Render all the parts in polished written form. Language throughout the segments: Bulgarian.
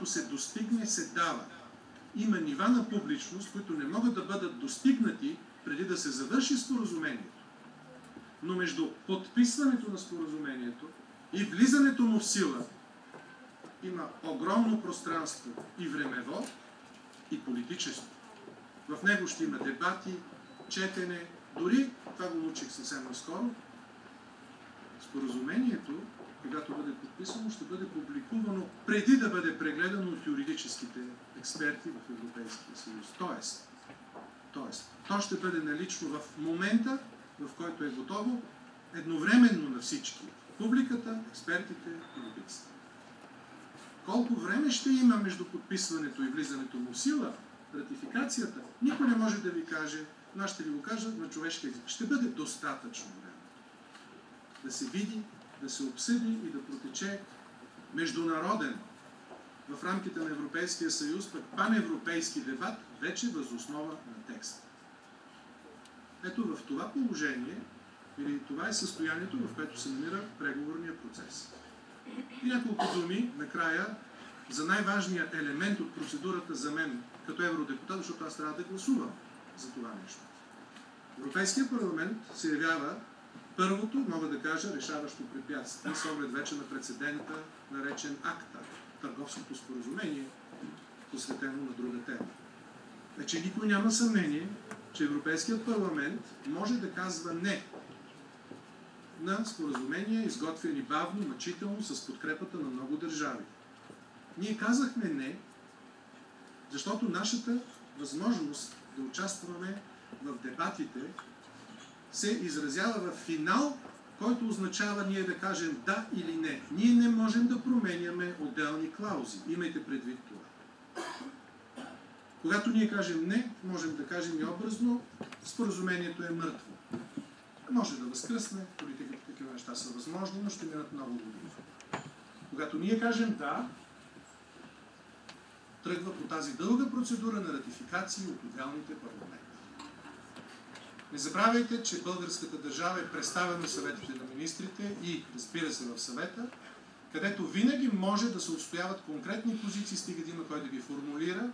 се достигне, се дава. Има нива на публичност, които не могат да бъдат достигнати преди да се завърши споразумението. Но между подписването на споразумението и влизането му в сила има огромно пространство и времево, и политическо. В него ще има дебати, четене, дори, това го научих съвсем наскоро, споразумението, когато бъде подписано, ще бъде публикувано преди да бъде прегледано от юридическите експерти в Европейския съюз. Тоест, то ще бъде налично в момента, в който е готово, едновременно на всички. Публиката, експертите, политиците. Колко време ще има между подписването и влизането му в сила, ратификацията, никой не може да ви каже, но аз ще ви го кажа на човешки език. Ще бъде достатъчно време. Да се види, да се обсъди и да протече международен в рамките на Европейския съюз, пък паневропейски дебат, вече въз основа на текста. Ето в това положение, или това е състоянието, в което се намира преговорния процес. И няколко думи накрая за най-важния елемент от процедурата за мен като евродепутат, защото аз трябва да гласувам за това нещо. Европейският парламент се явява първото, мога да кажа, решаващо препятствие с оглед вече на прецедента, наречен АКТА, търговското споразумение, посветено на друга тема. Вече никой няма съмнение, че Европейският парламент може да казва не на споразумения, изготвени бавно, мъчително, с подкрепата на много държави. Ние казахме не, защото нашата възможност да участваме в дебатите се изразява в финал, който означава ние да кажем да или не. Ние не можем да променяме отделни клаузи. Имайте предвид това. Когато ние кажем не, можем да кажем и образно, споразумението е мъртво. Може да възкръсне, политиката такива неща са възможни, но ще минат много години. Когато ние кажем да, тръгва по тази дълга процедура на ратификации от отделните парламенти. Не забравяйте, че българската държава е представена в съветите на министрите и, разбира се, в съвета, където винаги може да се отстояват конкретни позиции, стига да има кой да ги формулира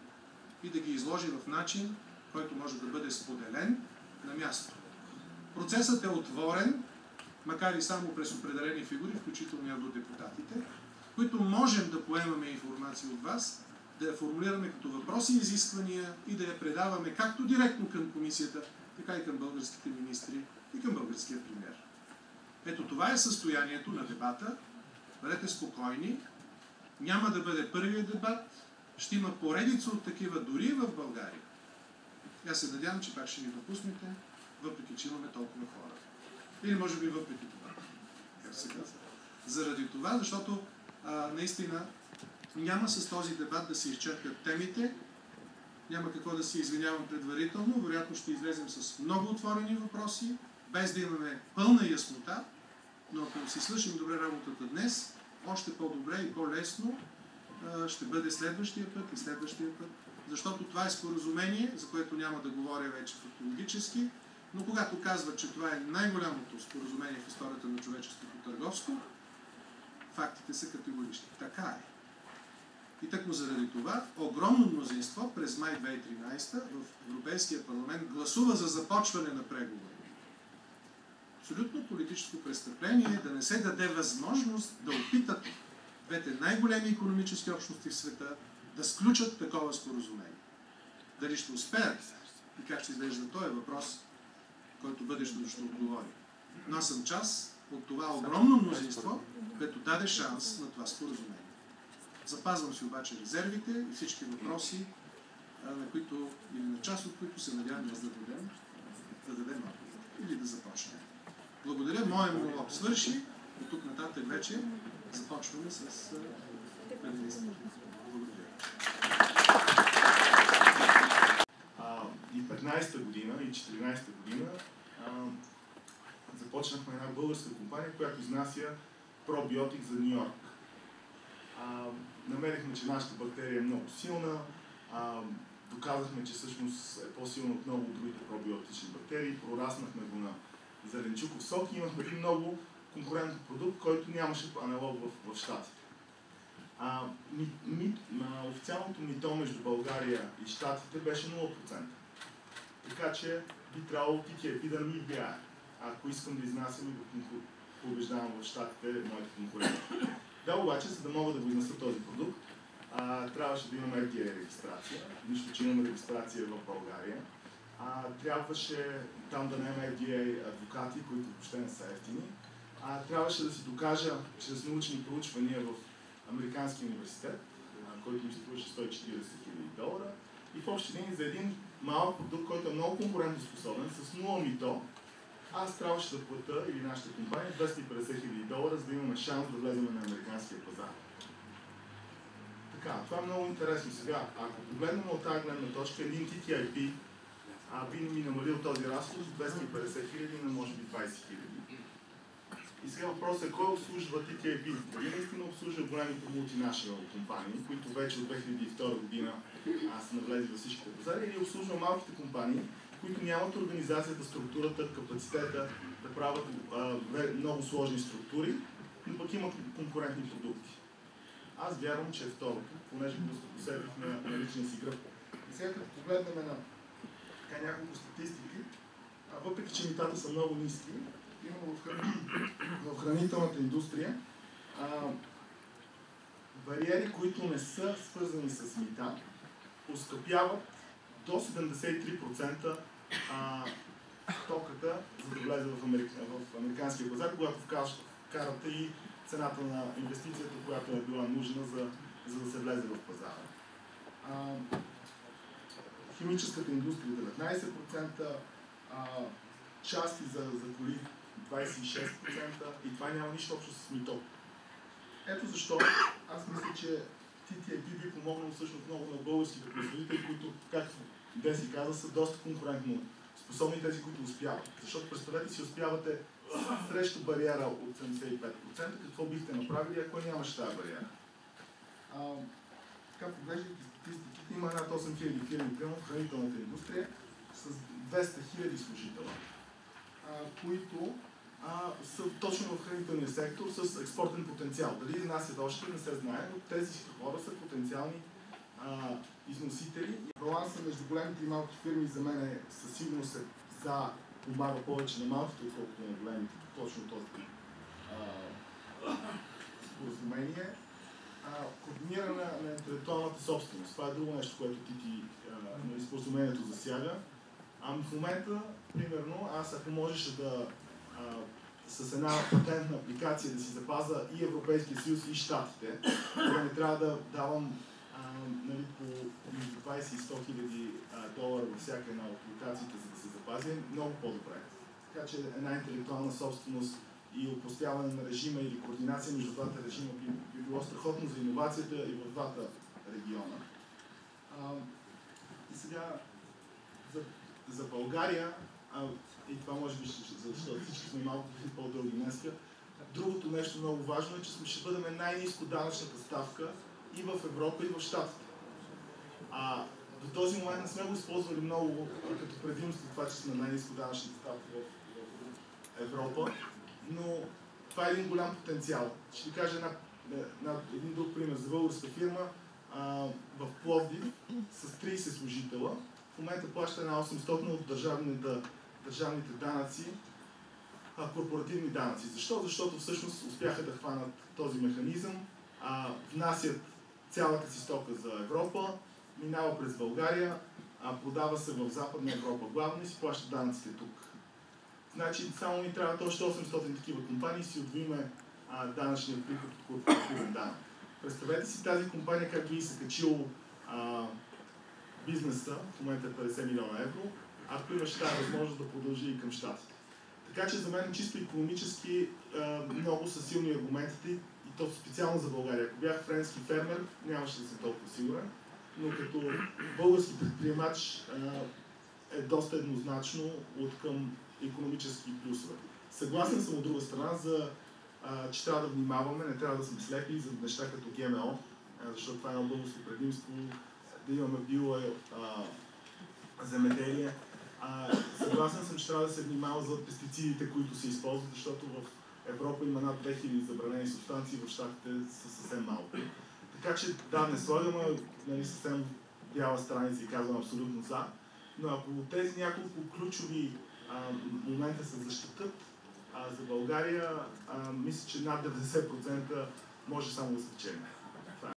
и да ги изложи в начин, който може да бъде споделен на място. Процесът е отворен, макар и само през определени фигури, включително и евродепутатите, които можем да поемаме информация от вас, да я формулираме като въпроси и изисквания и да я предаваме както директно към комисията, така и към българските министри и към българския премиер. Ето това е състоянието на дебата. Бъдете спокойни. Няма да бъде първият дебат. Ще има поредица от такива дори в България. Аз се надявам, че пак ще ни допуснете, въпреки че имаме толкова хора. Или може би въпреки това. Как се казва? Заради това, защото наистина няма с този дебат да се изчерпят темите. Няма какво да се извинявам предварително. Вероятно ще излезем с много отворени въпроси, без да имаме пълна яснота, но ако си свършим добре работата днес, още по-добре и по-лесно ще бъде следващия път и следващия път. Защото това е споразумение, за което няма да говоря вече фактологически, но когато казват, че това е най-голямото споразумение в историята на човечеството търговско, фактите са категорични. Така е. И тъкмо заради това, огромно мнозинство през май 2013 в Европейския парламент гласува за започване на преговори. Абсолютно политическо престъпление е да не се даде възможност да опитат двете най-големи икономически общности в света да сключат такова споразумение. Дали ще успеят и как ще изглежда този въпрос, който бъдещето ще отговори. Но аз съм част от това огромно мнозинство, което даде шанс на това споразумение. Запазвам си обаче резервите и всички въпроси, на които, или на част от които се надявам да дадем отговор. Или да започнем. Благодаря. Моя монолог свърши. От тук нататък вече започваме с панелистите. Благодаря. И 15-та година, и 14-та година започнахме една българска компания, която изнася пробиотик за Ню Йорк. Намерихме, че нашата бактерия е много силна. Доказахме, че всъщност е по-силна от много от другите пробиотични бактерии. Прораснахме го на зеленчуков сок и имахме един много конкурентен продукт, който нямаше аналог в Щатите. официалното мито между България и Щатите беше 0%. Така че би трябвало TTIP да ми влияе, ако искам да изнасям и да побеждавам в Щатите моите конкуренти. Да, обаче, за да мога да го изнеса този продукт, трябваше да имам FDA регистрация, нищо, че имам регистрация в България. Трябваше там да нямам FDA адвокати, които въобще не са ефтини. Трябваше да си докажа чрез научни проучвания в Американския университет, който ми струваше $140,000. И в общи линии за един малък продукт, който е много конкурентоспособен, с 0 мито, аз трябваше да плата, или нашата компания, $250,000, за да имаме шанс да влезем на американския пазар. Така, това е много интересно. Сега, ако погледнем от тази гледна точка, един TTIP би ми намалил този разход от 250,000 на може би 20,000. И сега въпросът е кой обслужва TTIP? Дали наистина обслужва големите мултинационални компании, които вече от 2002 година са навлезли във всичките пазари, или обслужва малките компании, които нямат организацията, структурата, капацитета да правят много сложни структури, но пък имат конкурентни продукти. Аз вярвам, че е второто, понеже го посетих на личния си гръб. И сега като погледнем на няколко статистики, въпреки че митата са много ниски, именно в хранителната индустрия, бариери, които не са свързани с мита, оскъпяват до 73% стоката, за да влезе в американския пазар, когато вкарате и цената на инвестицията, която е била нужна, за да се влезе в пазара. Химическата индустрия 19%, части за коли 26% и това няма нищо общо с мито. Ето защо аз мисля, че TTIP би помогнал всъщност много на българските производители, които, както Деси каза, са доста конкурентно способни тези, които успяват. Защото представете си, успявате срещу бариера от 75%, какво бихте направили, ако нямаше тази бариера? Така, поглеждайки статистиките, има над 8000 фирми в хранителната индустрия с 200,000 служителя, които са точно в хранителния сектор с експортен потенциал. Дали изнасят още, не се знае, но тези хора са потенциални износители. Балансът между големите и малки фирми за мен със сигурност помага повече на малките, отколкото на големите, точно този споразумение. Координиране на интелектуалната собственост. Това е друго нещо, което споразумението засяга. В момента, примерно, аз ако можеше да с една патентна апликация да си запаза и Европейския съюз и Щатите, да не трябва да давам по между 20 и 100,000 долара във всяка една от апликациите, за да се запази, много по-добре. Така че една интелектуална собственост и опростяване на режима или координация между двата режима би било страхотно за иновацията и в двата региона. И сега за България, и това може би, защото всички сме малко по-дълги днеска, другото нещо много важно е, че ще бъдем най-ниско данъчната ставка и в Европа, и в Щатите. До този момент не сме го използвали много като предимство това, че сме най-ниско данъчната ставка в Европа, но това е един голям потенциал. Ще ви кажа един друг пример за българска фирма в Пловдив с 30 служителя. В момента плаща една 800 от държавните данъци, корпоративни данъци. Защо? Защото всъщност успяха да хванат този механизъм, внасят цялата си стока за Европа, минава през България, продава се в Западна Европа главно и си плащат данъците тук. Значи само ни трябват още 800 такива компании и си отвоиме данъчния приход от корпоративен данък. Представете си тази компания как би се качил бизнеса, в момента е 50 милиона евро, ако имаше тази възможност да продължи и към Щатите. Така че за мен чисто икономически много са силни аргументите и то специално за България. Ако бях френски фермер, нямаше да съм толкова сигурен, но като български предприемач е доста еднозначно от към икономически плюсове. Съгласен съм от друга страна, че трябва да внимаваме, не трябва да сме слепи за неща като ГМО, защото това е едно българско предимство, да имаме земеделие. Съгласен съм, че трябва да се внимава за пестицидите, които се използват, защото в Европа има над 2000 забранени субстанции, в Щатите са съвсем малко. Така че да, не слагаме нали, съвсем бяла страница и казвам абсолютно за, но ако тези няколко ключови момента се защитат, за България мисля, че над 90% може само да се печели.